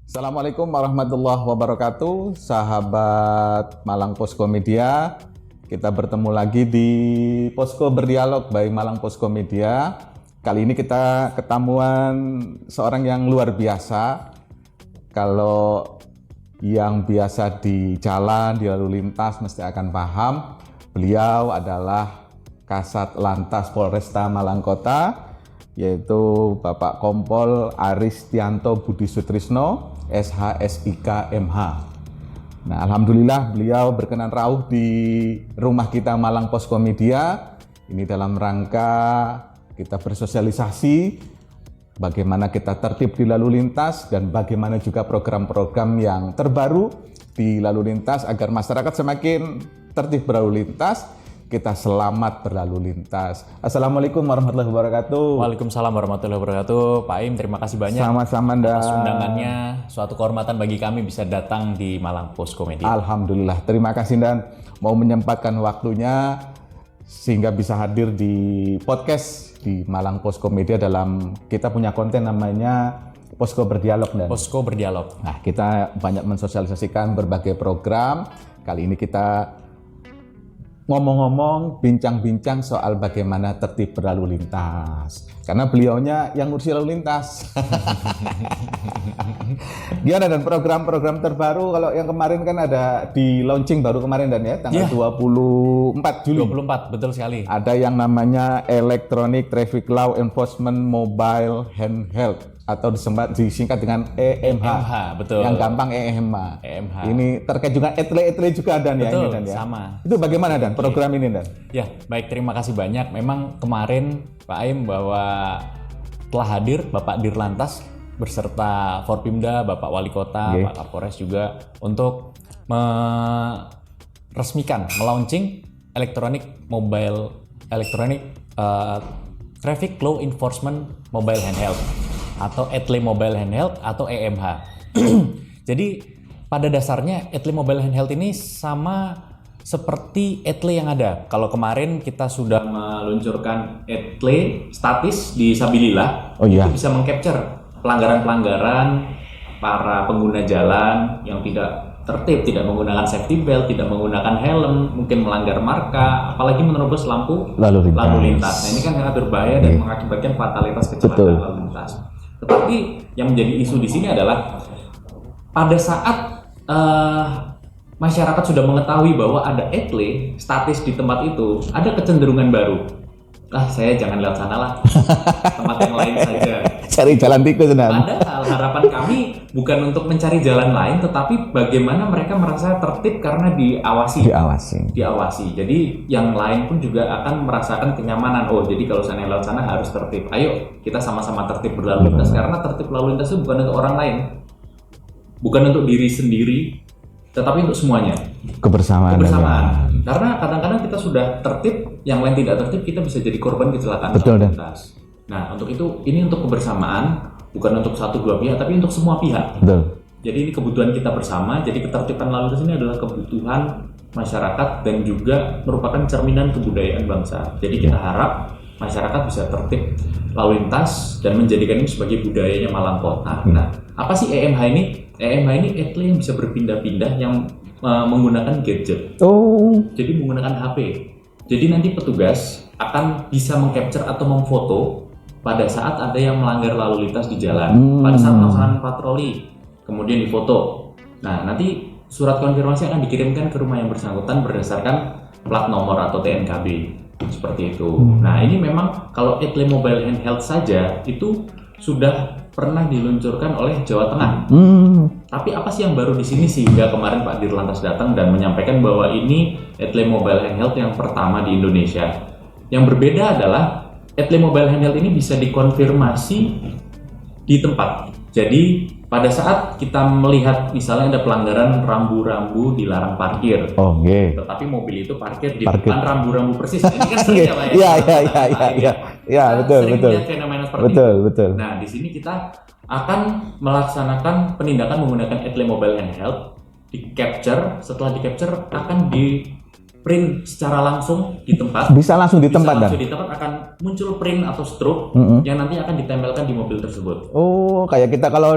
Assalamualaikum warahmatullahi wabarakatuh, sahabat Malang Posko Media. Kita bertemu lagi di Posko Berdialog by Malang Posko Media. Kali ini kita ketemuan seorang yang luar biasa. Kalau yang biasa di jalan, di lalu lintas mesti akan paham. Beliau adalah Kasat Lantas Polresta Malang Kota, yaitu Bapak Kompol Aristianto Budi Sutrisno, SH.SIK MH. Nah, alhamdulillah beliau berkenan rawuh di rumah kita Malang Posko Media. Ini dalam rangka kita bersosialisasi bagaimana kita tertib di lalu lintas dan bagaimana juga program-program yang terbaru di lalu lintas agar masyarakat semakin tertib berlalu lintas. Kita selamat berlalu lintas. Assalamualaikum warahmatullahi wabarakatuh. Waalaikumsalam warahmatullahi wabarakatuh. Pak Im, terima kasih banyak Sama-sama, Dan. atas undangannya. Suatu kehormatan bagi kami bisa datang di Malang Posko Media. Alhamdulillah, terima kasih Dan mau menyempatkan waktunya sehingga bisa hadir di podcast di Malang Posko Media. Dalam kita punya konten namanya Posko Berdialog, Dan. Posko Berdialog. Nah, kita banyak mensosialisasikan berbagai program. Kali ini kita ngomong-ngomong, bincang-bincang soal bagaimana tertib berlalu lintas. Karena beliaunya yang ngurusi lalu lintas. Gimana Dan program-program terbaru? Kalau yang kemarin kan ada di launching baru kemarin Dan ya, tanggal 24 Juli. 24, betul sekali. Ada yang namanya Electronic Traffic Law Enforcement Mobile Handheld atau disingkat dengan EMH. EMH, betul. Yang gampang EMH. EMH. Ini terkait juga etle juga Dan ya, Betul, ini Dan ya. sama. Itu bagaimana Dan program ini Dan? Ya, baik, terima kasih banyak. Memang kemarin Pak Im bahwa telah hadir Bapak Dirlantas beserta Forpimda, Bapak Wali Kota, Pak Kapolres juga untuk meresmikan, melaunching Electronic Traffic Law Enforcement Mobile Handheld atau ETLE Mobile Handheld atau EMH. Jadi pada dasarnya ETLE Mobile Handheld ini sama seperti ETLE yang ada. Kalau kemarin kita sudah meluncurkan ETLE statis di Sabilillah, itu bisa mengcapture pelanggaran-pelanggaran para pengguna jalan yang tidak tertib, tidak menggunakan safety belt, tidak menggunakan helm, mungkin melanggar marka, apalagi menerobos lampu lalu lintas. Nah, ini kan sangat berbahaya dan mengakibatkan fatalitas kecelakaan lalu lintas. Tetapi yang menjadi isu di sini adalah pada saat masyarakat sudah mengetahui bahwa ada ETLE statis di tempat itu, ada kecenderungan baru. Saya jangan lewat sana lah, tempat yang lain saja. Cari jalan tikus Dan. Padahal harapan kami bukan untuk mencari jalan lain, tetapi bagaimana mereka merasa tertib karena diawasi. Jadi yang lain pun juga akan merasakan kenyamanan. Oh, jadi kalau saya lewat sana harus tertib. Ayo kita sama-sama tertib berlalu lintas, karena tertib lalu lintas itu bukan untuk orang lain, bukan untuk diri sendiri, tetapi untuk semuanya. Kebersamaan. Karena kadang-kadang kita sudah tertib, yang lain tidak tertib, kita bisa jadi korban kecelakaan lalu lintas. Nah, untuk itu, ini untuk kebersamaan, bukan untuk satu dua pihak, tapi untuk semua pihak. Betul. Jadi ini kebutuhan kita bersama. Jadi ketertiban lalu lintas ini adalah kebutuhan masyarakat dan juga merupakan cerminan kebudayaan bangsa. Jadi kita harap masyarakat bisa tertib lalu lintas dan menjadikan ini sebagai budayanya Malang Kota. Nah, apa sih EMH ini? EMH ini ETLE yang bisa berpindah-pindah yang menggunakan gadget. Jadi menggunakan HP. Jadi nanti petugas akan bisa mengcapture atau memfoto pada saat ada yang melanggar lalu lintas di jalan. Pada saat melaksanakan patroli, kemudian difoto. Nah, nanti surat konfirmasi akan dikirimkan ke rumah yang bersangkutan berdasarkan plat nomor atau TNKB. Seperti itu. Nah, ini memang kalau ETLE Mobile Handheld saja itu sudah pernah diluncurkan oleh Jawa Tengah. Tapi apa sih yang baru di sini sehingga kemarin Pak Dirlantas datang dan menyampaikan bahwa ini ETLE Mobile Handheld yang pertama di Indonesia. Yang berbeda adalah ETLE Mobile Handheld ini bisa dikonfirmasi di tempat. Jadi pada saat kita melihat misalnya ada pelanggaran rambu-rambu dilarang parkir, tetapi mobil itu parkir di depan rambu-rambu persis. Ini kan sering ya Pak ya? Iya, betul. Lihat fenomena seperti itu. Nah, di sini kita akan melaksanakan penindakan menggunakan ETLE Mobile Handheld, di capture. Setelah di capture akan print secara langsung di tempat. Bisa langsung di tempat dan. Langsung di tempat akan muncul print atau struk yang nanti akan ditempelkan di mobil tersebut. Oh, kayak kita kalau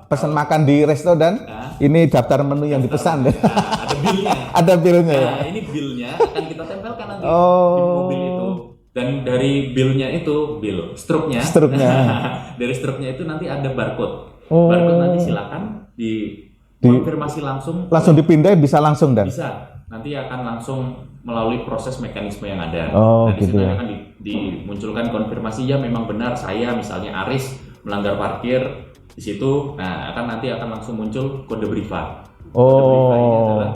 pesan makan di resto dan ini daftar menu yang dipesan. Ada billnya. Ada billnya. Nah, ini billnya akan kita tempelkan nanti di mobil itu. Dan dari billnya itu, struknya. Dari struknya itu nanti ada barcode. Barcode nanti silakan konfirmasi langsung dipindah bisa langsung dan. Bisa. Nanti akan langsung melalui proses mekanisme yang ada. Oh, di gitu situ ya. akan dimunculkan konfirmasi ya memang benar saya misalnya Aris melanggar parkir di situ. Nah, nanti akan langsung muncul kode Briva. Kode Briva ini adalah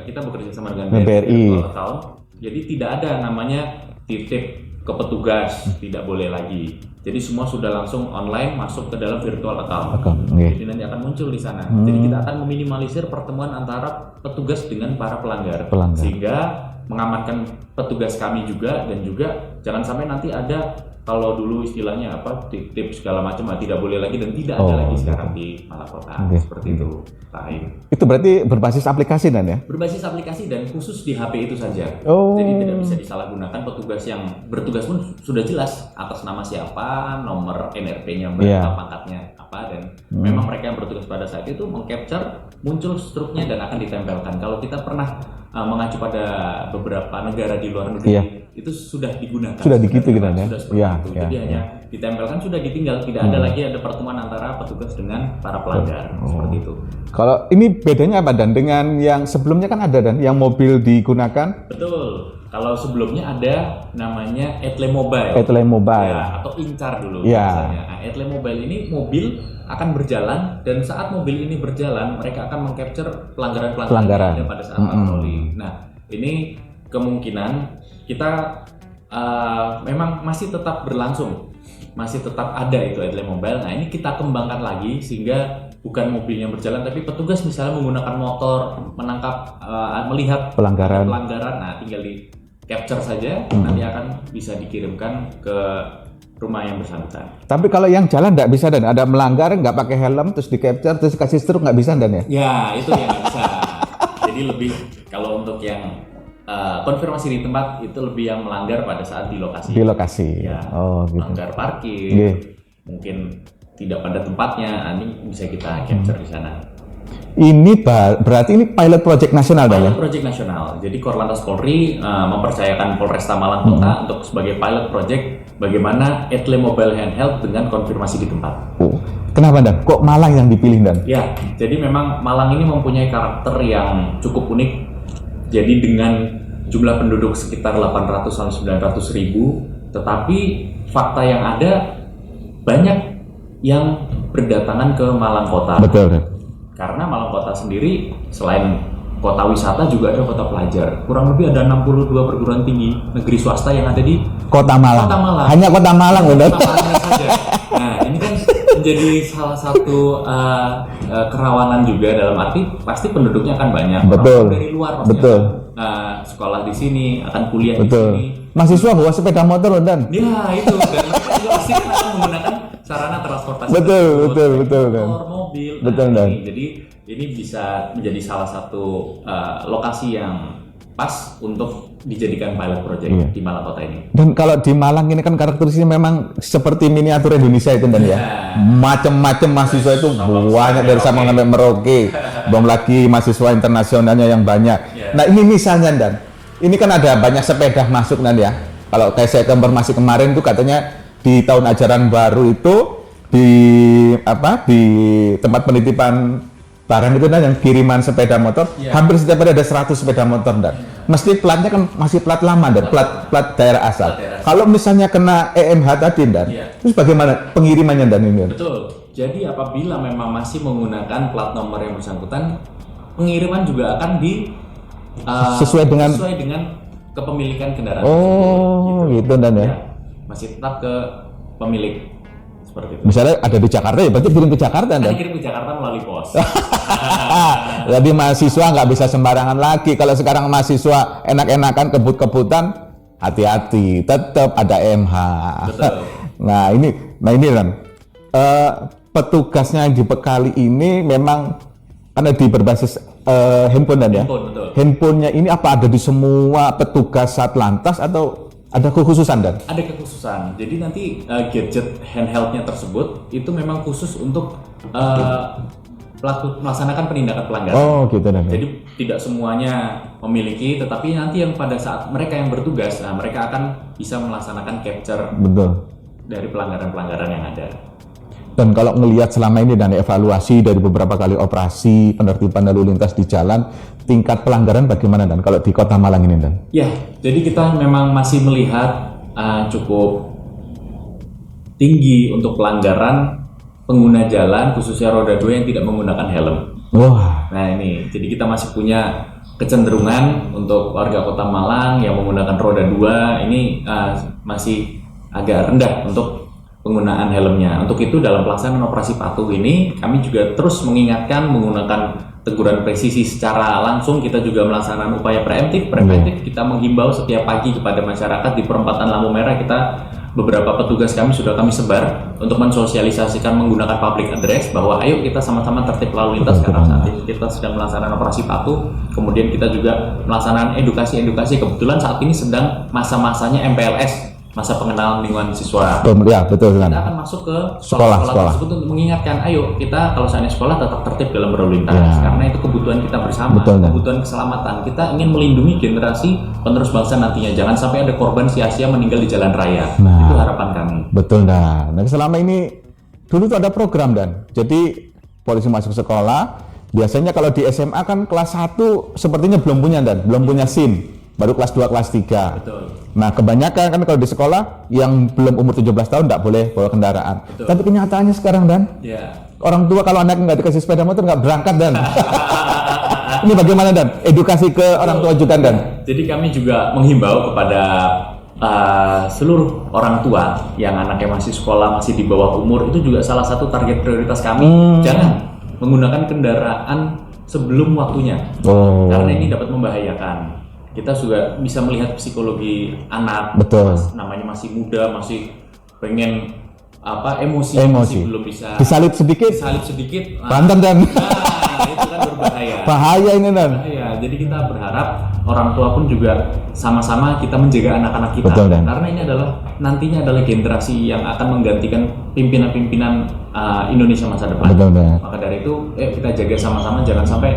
kita bekerja sama dengan BRI account. Jadi tidak ada namanya titip ke petugas, tidak boleh lagi. Jadi semua sudah langsung online masuk ke dalam virtual account. Jadi nanti akan muncul di sana. Jadi kita akan meminimalisir pertemuan antara petugas dengan para pelanggar. Sehingga mengamankan petugas kami juga dan juga jangan sampai nanti ada kalau dulu istilahnya tip segala macam tidak boleh lagi dan tidak ada lagi sekarang di Malang Kota. Seperti itu. Itu berarti berbasis aplikasi dan ya? Berbasis aplikasi dan khusus di HP itu saja. Jadi tidak bisa disalahgunakan. Petugas yang bertugas pun sudah jelas atas nama siapa, nomor NRP-nya berapa, pangkatnya apa, dan memang mereka yang bertugas pada saat itu mengcapture muncul struknya dan akan ditempelkan. Kalau kita pernah mengacu pada beberapa negara di luar negeri itu sudah digunakan. Sudah gitu kan ya? Jadi hanya ditempelkan sudah ditinggal, tidak ada lagi ada pertemuan antara petugas dengan para pelanggar seperti itu. Kalau ini bedanya apa dan dengan yang sebelumnya kan ada dan yang mobil digunakan? Betul. Kalau sebelumnya ada namanya Etle Mobile. Ya, atau Incar dulu misalnya. Nah, Etle Mobile ini mobil akan berjalan dan saat mobil ini berjalan mereka akan mengcapture pelanggaran yang ada pada saat patroli. Nah, ini kemungkinan kita memang masih tetap berlangsung, masih tetap ada itu Etle Mobile. Nah, ini kita kembangkan lagi sehingga bukan mobil yang berjalan tapi petugas misalnya menggunakan motor menangkap melihat pelanggaran. Nah, tinggal di capture saja, nanti akan bisa dikirimkan ke rumah yang bersangkutan. Tapi kalau yang jalan nggak bisa dan ada melanggar nggak pakai helm terus di capture terus kasih struk nggak bisa dan ya? Ya itu yang nggak bisa. Jadi lebih kalau untuk yang konfirmasi di tempat itu lebih yang melanggar pada saat di lokasi. Di lokasi. Ya, gitu. Melanggar parkir, mungkin tidak pada tempatnya, ini bisa kita capture di sana. Ini berarti ini pilot project nasional ya? Pilot project nasional. Jadi Korlantas Polri mempercayakan Polresta Malang Kota untuk sebagai pilot project bagaimana Etle Mobile Handheld dengan konfirmasi di tempat. Kenapa Dan? Kok Malang yang dipilih Dan? Ya, jadi memang Malang ini mempunyai karakter yang cukup unik. Jadi dengan jumlah penduduk sekitar 800 sampai 900 ribu, tetapi fakta yang ada banyak yang berdatangan ke Malang Kota. Betul. Karena Malang Kota sendiri selain kota wisata juga ada kota pelajar. Kurang lebih ada 62 perguruan tinggi negeri swasta yang ada di Kota Malang. Hanya Kota Malang benar. Saja. Nah, ini kan menjadi salah satu kerawanan juga dalam arti pasti penduduknya akan banyak. Betul. Orang dari luar pasti akan sekolah di sini, akan kuliah di sini. Mahasiswa bawa sepeda motor Dan. Ya, itu dan mereka juga pasti akan menggunakan sarana transportasi. Betul. Mobil. Betul Dan. Jadi ini bisa menjadi salah satu lokasi yang pas untuk dijadikan pilot project di Malang Kota ini. Dan kalau di Malang ini kan karakteristiknya memang seperti miniatur Indonesia itu Dan ya. Macam-macam mahasiswa itu banyak dari Sabang sampai Merauke. Belum lagi mahasiswa internasionalnya yang banyak. Nah, ini misalnya Dan. Ini kan ada banyak sepeda masuk Dan ya. Kalau kayak saya informasi kemarin itu katanya di tahun ajaran baru itu di tempat penitipan barang itu Dan yang kiriman sepeda motor hampir setiap hari ada 100 sepeda motor Dan. Mesti platnya kan masih plat lama Dan, plat daerah asal. Kalau misalnya kena EMH tadi Dan, terus bagaimana pengirimannya Dan ini? Betul. Jadi apabila memang masih menggunakan plat nomor yang bersangkutan, pengiriman juga akan sesuai dengan kepemilikan kendaraan. Gitu Dan ya. Masih tetap ke pemilik seperti itu. Misalnya ada di Jakarta ya berarti kirim ke Jakarta Dan. Kirim ke Jakarta melalui pos. Jadi mahasiswa nggak bisa sembarangan lagi. Kalau sekarang mahasiswa enak-enakan kebut-kebutan, hati-hati, tetap ada MH. Betul. Nah ini Dan, petugasnya yang dibekali ini memang karena di berbasis handphone dan ya. Handphone, betul. Handphonenya ini apa ada di semua petugas Satlantas atau ada kekhususan dan? Ada kekhususan. Jadi nanti gadget handheldnya tersebut itu memang khusus untuk pelaku melaksanakan penindakan pelanggaran. Oh gitu dan. Jadi tidak semuanya memiliki, tetapi nanti yang pada saat mereka yang bertugas, nah mereka akan bisa melaksanakan capture Betul. dari pelanggaran-pelanggaran yang ada. Dan kalau ngelihat selama ini dan evaluasi dari beberapa kali operasi penertiban lalu lintas di jalan, tingkat pelanggaran bagaimana dan kalau di Kota Malang ini dan? Ya, jadi kita memang masih melihat cukup tinggi untuk pelanggaran pengguna jalan khususnya roda 2 yang tidak menggunakan helm. Wah. Nah ini, jadi kita masih punya kecenderungan untuk warga Kota Malang yang menggunakan roda 2 ini masih agak rendah untuk penggunaan helmnya. Untuk itu dalam pelaksanaan operasi patuh ini kami juga terus mengingatkan menggunakan teguran presisi secara langsung. Kita juga melaksanakan upaya preventif. Kita menghimbau setiap pagi kepada masyarakat di perempatan lampu merah. Kita beberapa petugas kami sudah kami sebar untuk mensosialisasikan menggunakan public address bahwa ayo kita sama-sama tertib lalu lintas karena saat ini kita sedang melaksanakan operasi patuh. Kemudian kita juga melaksanakan edukasi. Kebetulan saat ini sedang masa-masanya MPLS, masa pengenalan lingkungan siswa. Ya, betul kan. Kita akan masuk ke sekolah tersebut untuk mengingatkan, ayo kita kalau seandainya sekolah tetap tertib dalam berlalu lintas karena itu kebutuhan kita bersama, kebutuhan keselamatan. Kita ingin melindungi generasi penerus bangsa nantinya. Jangan sampai ada korban sia-sia meninggal di jalan raya. Itu harapan kami. Betul dan. Nah, selama ini dulu tuh ada program dan. Jadi polisi masuk sekolah, biasanya kalau di SMA kan kelas 1 sepertinya belum punya dan, belum punya SIM. Baru kelas 2, kelas 3. Betul. Nah, kebanyakan kan kalau di sekolah yang belum umur 17 tahun tidak boleh bawa kendaraan. Betul. Tapi kenyataannya sekarang dan orang tua kalau anaknya nggak dikasih sepeda motor nggak berangkat dan. Ini bagaimana dan? Edukasi ke orang tua juga dan. Jadi kami juga menghimbau kepada seluruh orang tua yang anaknya masih sekolah, masih di bawah umur, itu juga salah satu target prioritas kami. Jangan menggunakan kendaraan sebelum waktunya. Karena ini dapat membahayakan. Kita juga bisa melihat psikologi anak. Betul. Namanya masih muda, masih pengen emosi. Masih belum bisa. Disalip sedikit. Banten dan. Nah, itu kan berbahaya. Bahaya ini dan. Bahaya. Jadi kita berharap orang tua pun juga sama-sama kita menjaga anak-anak kita. Betul, dan. Karena ini nantinya adalah generasi yang akan menggantikan pimpinan-pimpinan Indonesia masa depan. Betul, dan. Maka dari itu, kita jaga sama-sama jangan sampai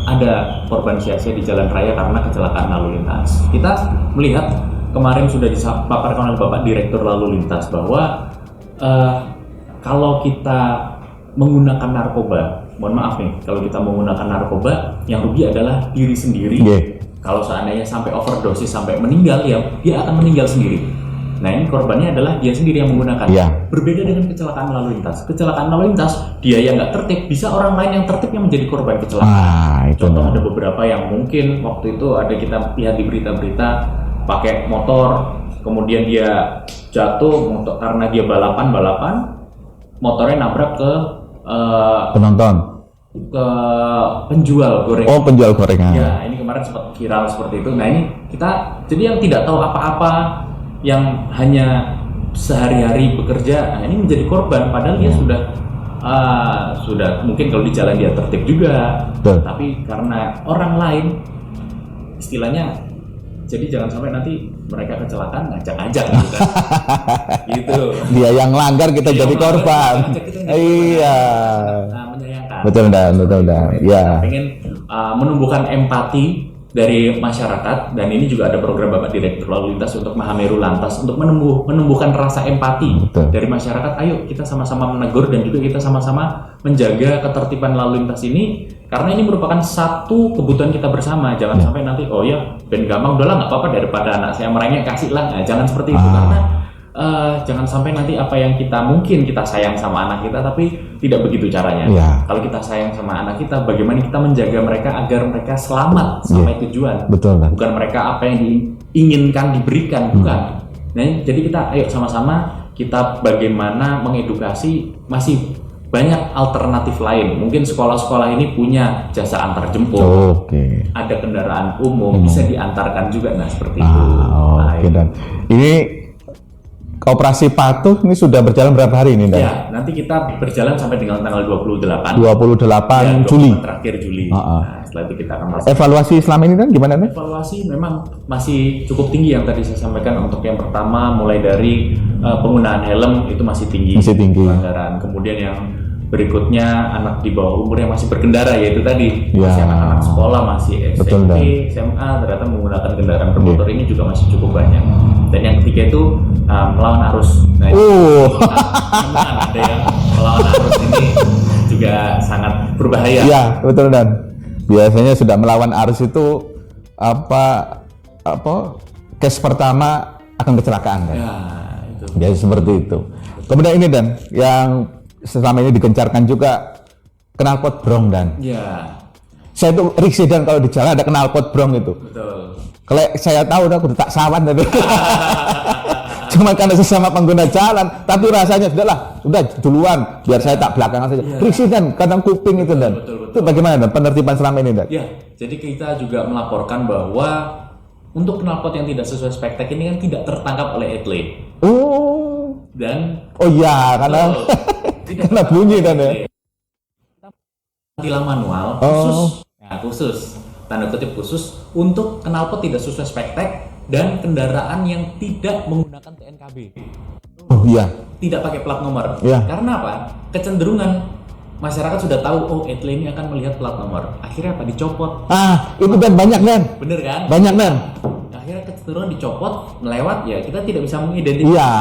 ada korban sia-sia di jalan raya karena kecelakaan lalu lintas. Kita melihat kemarin sudah dipaparkan oleh Bapak Direktur Lalu Lintas bahwa kalau kita menggunakan narkoba, mohon maaf nih, kalau kita menggunakan narkoba, yang rugi adalah diri sendiri. Kalau seandainya sampai overdosis sampai meninggal, ya dia akan meninggal sendiri. Nah ini korbannya adalah dia sendiri yang menggunakan. Berbeda dengan kecelakaan lalu lintas. Kecelakaan lalu lintas, dia yang nggak tertib, bisa orang lain yang tertib yang menjadi korban kecelakaan. Contoh ada beberapa yang mungkin waktu itu ada kita lihat di berita-berita pakai motor, kemudian dia jatuh karena dia balapan, motornya nabrak ke penonton, ke penjual gorengan. Oh, penjual gorengan. Ya, ini kemarin sempat viral seperti itu. Nah ini kita jadi yang tidak tahu apa-apa, yang hanya sehari-hari bekerja, nah ini menjadi korban padahal dia sudah mungkin kalau di jalan dia tertib juga, tapi karena orang lain istilahnya, jadi jangan sampai nanti mereka kecelakaan ngajak-ngajak gitu kan. Gitu. Dia yang langgar kita jadi korban. Iya. Menyayangkan. Betul dan. Ya. Pengen menumbuhkan empati dari masyarakat, dan ini juga ada program Bapak Direktur Lalu Lintas untuk Mahameru Lantas untuk menumbuhkan rasa empati dari masyarakat. Ayo kita sama-sama menegur dan juga kita sama-sama menjaga ketertiban lalu lintas ini karena ini merupakan satu kebutuhan kita bersama. Jangan sampai nanti ben gampang udahlah nggak apa-apa daripada anak saya merengek kasih lah. Nah, jangan seperti itu karena jangan sampai nanti apa yang mungkin kita sayang sama anak kita tapi tidak begitu caranya. Kalau kita sayang sama anak kita, bagaimana kita menjaga mereka agar mereka selamat sampai tujuan. Bukan mereka apa yang diinginkan diberikan, bukan. Nah, jadi kita ayo sama-sama kita bagaimana mengedukasi. Masih banyak alternatif lain. Mungkin sekolah-sekolah ini punya jasa antar jemput. Ada kendaraan umum bisa diantarkan juga. Nah, seperti itu. Dan ini operasi patuh ini sudah berjalan berapa hari ini, Dan? Ya, nanti kita berjalan sampai dengan tanggal 28. 28 Juli. Terakhir Juli. Uh-uh. Nah, setelah itu kita akan masuk. Evaluasi selama ini, Dan, gimana, Dan? Evaluasi memang masih cukup tinggi yang tadi saya sampaikan. Untuk yang pertama, mulai dari penggunaan helm itu masih tinggi. Masih tinggi. Pelanggaran. Kemudian yang berikutnya anak di bawah umur yang masih berkendara, yaitu tadi Ya. masih anak-anak sekolah, masih Betul, Dan. SMP, SMA, ternyata menggunakan kendaraan bermotor ini juga masih cukup banyak. Dan yang ketiga itu melawan arus. Nah, teman-teman ada yang melawan arus ini juga sangat berbahaya. Iya, betul, Dan. Biasanya sudah melawan arus itu apa case pertama akan kecelakaan, Dan. Ya, itu. Jadi seperti itu. Kemudian ini, Dan, yang selama ini digencarkan juga knalpot brong, Dan. Ya, Saya itu risih, Dan, kalau di jalan ada knalpot brong itu. betul. Kalau saya tahu aku tak sawan tapi cuma karena sesama pengguna jalan, tapi rasanya sudah duluan biar saya tak belakangan saja. Risih, Dan, kadang kuping itu, Dan. Betul. Itu bagaimana, Dan, penertiban selama ini, Dan? Ya, jadi kita juga melaporkan bahwa untuk knalpot yang tidak sesuai spektek ini kan tidak tertangkap oleh etle. Dan Oh iya, karena tidak karena bunyi, Dan, ya. tilang manual khusus, tanda kutip khusus untuk knalpot tidak sesuai spektek dan kendaraan yang tidak menggunakan TNKB. Oh iya. Tidak pakai plat nomor. Iya. Karena apa? Kecenderungan masyarakat sudah tahu, oh etle ini akan melihat plat nomor. Akhirnya apa? Dicopot. Itu, Dan, banyak, Dan. Bener kan? Banyak, Dan. Akhirnya kecenderungan dicopot, melewat, ya kita tidak bisa mengidentifikasi. Iya.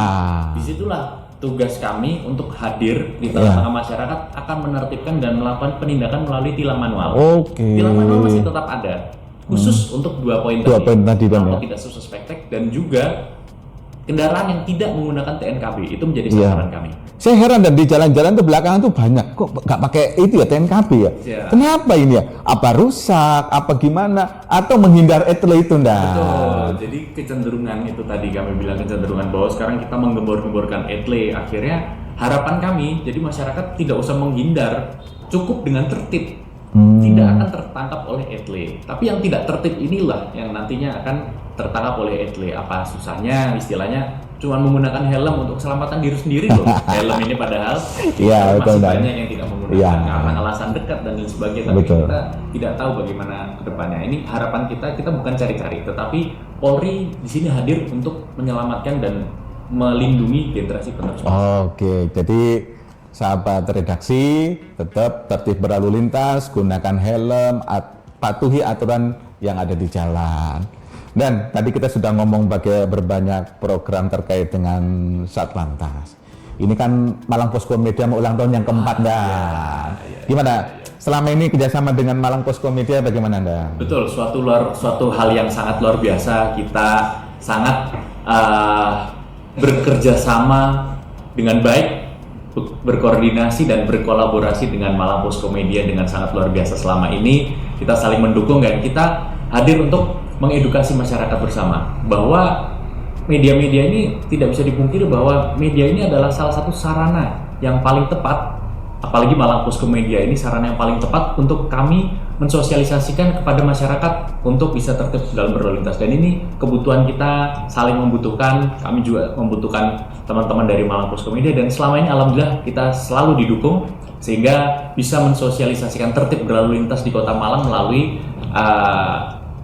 Disitulah tugas kami untuk hadir di tengah-tengah masyarakat, akan menertibkan dan melakukan penindakan melalui tilang manual. Oke. Tilang manual masih tetap ada, khusus untuk dua poin Dua poin tadi, Dan, knalpot ya. tidak sesuai spektek dan juga kendaraan yang tidak menggunakan TNKB itu menjadi Iya. sasaran kami. Saya heran, Dan, di jalan-jalan tuh belakangan tuh banyak kok nggak pakai itu ya TNKB ya. Iya. Kenapa ini ya? Apa rusak? Apa gimana? Atau menghindar etle itu, Dan? Betul. Jadi kecenderungan itu tadi kami bilang, kecenderungan bahwa sekarang kita menggembor-gemborkan etle. Akhirnya harapan kami, jadi masyarakat tidak usah menghindar, cukup dengan tertib. Tidak akan tertangkap oleh etle. Tapi yang tidak tertib inilah yang nantinya akan tertangkap oleh etle. Apa susahnya? Istilahnya cuma menggunakan helm untuk keselamatan diri sendiri loh. Helm ini padahal Iya, betul, masih Dan. banyak yang tidak menggunakan Iya. karena alasan dekat dan lain sebagainya. Tapi Betul. kita tidak tahu bagaimana ke depannya. Ini harapan kita bukan cari-cari, tetapi Polri di sini hadir untuk menyelamatkan dan melindungi generasi penerus. Oke, jadi sahabat redaksi tetap tertib berlalu lintas, gunakan helm, patuhi aturan yang ada di jalan. Dan tadi kita sudah ngomong berbanyak program terkait dengan Satlantas. Ini kan Malang Posko Media mau ulang tahun yang keempat, Dan. Gimana? Selama ini kerjasama dengan Malang Posko Media bagaimana, Dan? Betul, suatu hal yang sangat luar biasa. Kita sangat bekerja sama dengan baik, berkoordinasi dan berkolaborasi dengan Malang Posko Media dengan sangat luar biasa selama ini. Kita saling mendukung dan kita hadir untuk mengedukasi masyarakat bersama bahwa media-media ini tidak bisa dipungkiri bahwa media ini adalah salah satu sarana yang paling tepat, apalagi Malang Posko Media ini sarana yang paling tepat untuk kami mensosialisasikan kepada masyarakat untuk bisa tertib dalam berlalu lintas. Dan ini kebutuhan kita, saling membutuhkan, kami juga membutuhkan teman-teman dari Malang Posko Media, dan selama ini alhamdulillah kita selalu didukung sehingga bisa mensosialisasikan tertib berlalu lintas di Kota Malang melalui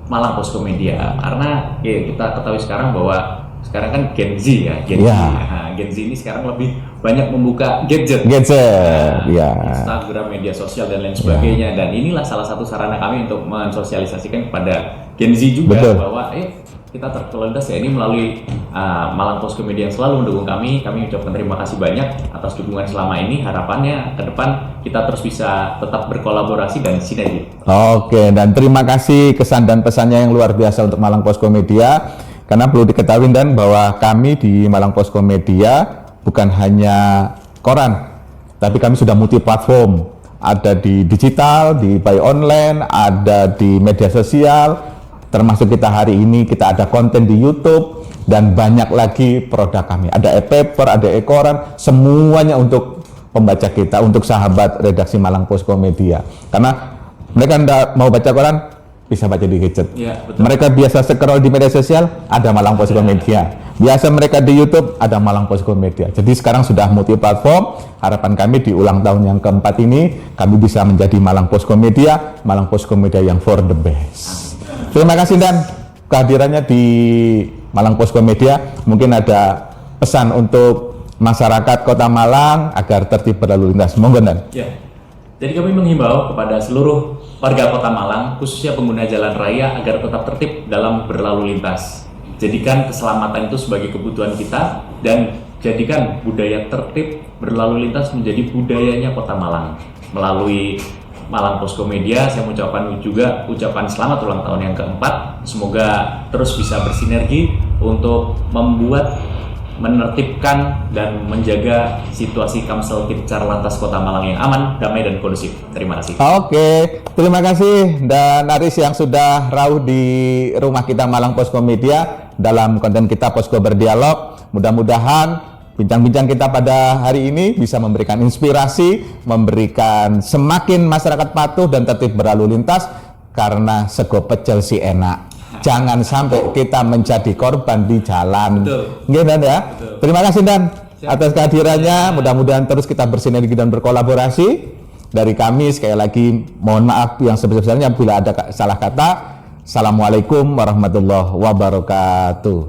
Malang Posko Media. Karena ya, kita ketahui sekarang bahwa sekarang kan Gen Z ya, Gen Z. Nah, Gen Z ini sekarang lebih banyak membuka gadget, Instagram, media sosial dan lain sebagainya. Dan inilah salah satu sarana kami untuk mensosialisasikan kepada Gen Z juga. Betul. Bahwa kita terkelintas ya ini melalui Malang Posko Media yang selalu mendukung kami. Kami ucapkan terima kasih banyak atas dukungan selama ini. Harapannya ke depan kita terus bisa tetap berkolaborasi dan sinergi. Oke, dan terima kasih kesan dan pesannya yang luar biasa untuk Malang Posko Media. Karena perlu diketahui, Dan, bahwa kami di Malang Posko Media bukan hanya koran, tapi kami sudah multi platform. Ada di digital, di buy online, ada di media sosial, termasuk kita hari ini kita ada konten di YouTube, dan banyak lagi produk kami. Ada e-paper, ada e-koran, semuanya untuk pembaca kita, untuk sahabat redaksi Malang Posko Media. Karena mereka tidak mau baca koran, bisa baca di gadget. Ya, betul. Mereka biasa scroll di media sosial, ada Malang Posko Media. Biasa mereka di YouTube, ada Malang Posko Media. Jadi sekarang sudah multi platform. Harapan kami di ulang tahun yang keempat ini, kami bisa menjadi Malang Posko Media yang for the best. Terima kasih Dan kehadirannya di Malang Posko Media. Mungkin ada pesan untuk masyarakat Kota Malang agar tertib berlalu lintas. Monggo Dan. Ya. Jadi kami menghimbau kepada seluruh warga Kota Malang, khususnya pengguna jalan raya, agar tetap tertib dalam berlalu lintas. Jadikan keselamatan itu sebagai kebutuhan kita dan jadikan budaya tertib berlalu lintas menjadi budayanya Kota Malang. Melalui Malang Posko Media, saya mengucapkan juga ucapan selamat ulang tahun yang keempat. Semoga terus bisa bersinergi untuk menertibkan dan menjaga situasi Kamsel Tipcar Lantas Kota Malang yang aman, damai, dan kondusif. Terima kasih. Oke, terima kasih Dan Aris yang sudah rauh di rumah kita Malang Posko Media dalam konten kita Posko Berdialog. Mudah-mudahan bincang-bincang kita pada hari ini bisa memberikan inspirasi, memberikan semakin masyarakat patuh dan tertib berlalu lintas karena sego pecel si enak. Jangan sampai kita menjadi korban di jalan. Betul. Nggih, Dan ya. Betul. Terima kasih Dan atas kehadirannya. Mudah-mudahan terus kita bersinergi dan berkolaborasi. Dari kami sekali lagi mohon maaf yang sebesar-besarnya bila ada salah kata. Assalamualaikum warahmatullahi wabarakatuh.